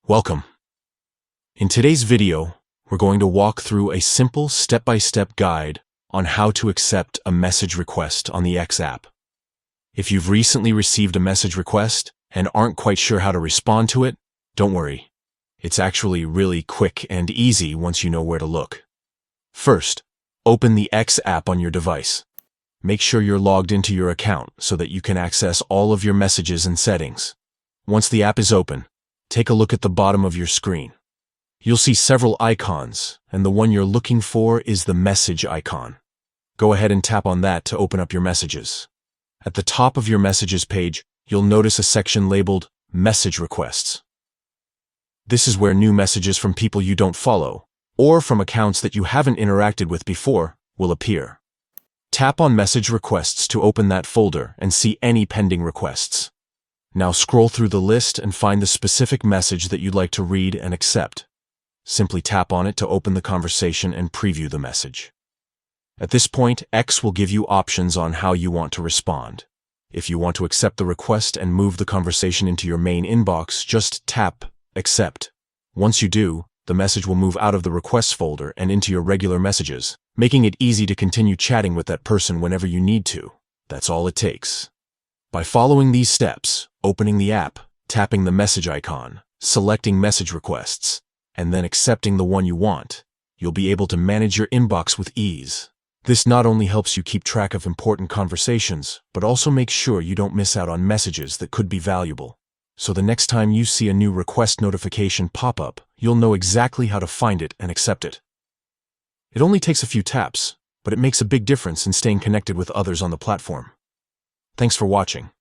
Welcome. In today's video, we're going to walk through a simple step-by-step guide on how to accept a message request on the X app. If you've recently received a message request and aren't quite sure how to respond to it, don't worry. It's actually really quick and easy once you know where to look. First, open the X app on your device. Make sure you're logged into your account so that you can access all of your messages and settings. Once the app is open, take a look at the bottom of your screen. You'll see several icons, and the one you're looking for is the message icon. Go ahead and tap on that to open up your messages. At the top of your messages page, you'll notice a section labeled Message Requests. This is where new messages from people you don't follow, or from accounts that you haven't interacted with before, will appear. Tap on Message Requests to open that folder and see any pending requests. Now scroll through the list and find the specific message that you'd like to read and accept. Simply tap on it to open the conversation and preview the message. At this point, X will give you options on how you want to respond. If you want to accept the request and move the conversation into your main inbox, just tap Accept. Once you do, the message will move out of the Requests folder and into your regular messages, making it easy to continue chatting with that person whenever you need to. That's all it takes. By following these steps, opening the app, tapping the message icon, selecting message requests, and then accepting the one you want, you'll be able to manage your inbox with ease. This not only helps you keep track of important conversations, but also makes sure you don't miss out on messages that could be valuable. So the next time you see a new request notification pop up, you'll know exactly how to find it and accept it. It only takes a few taps, but it makes a big difference in staying connected with others on the platform. Thanks for watching.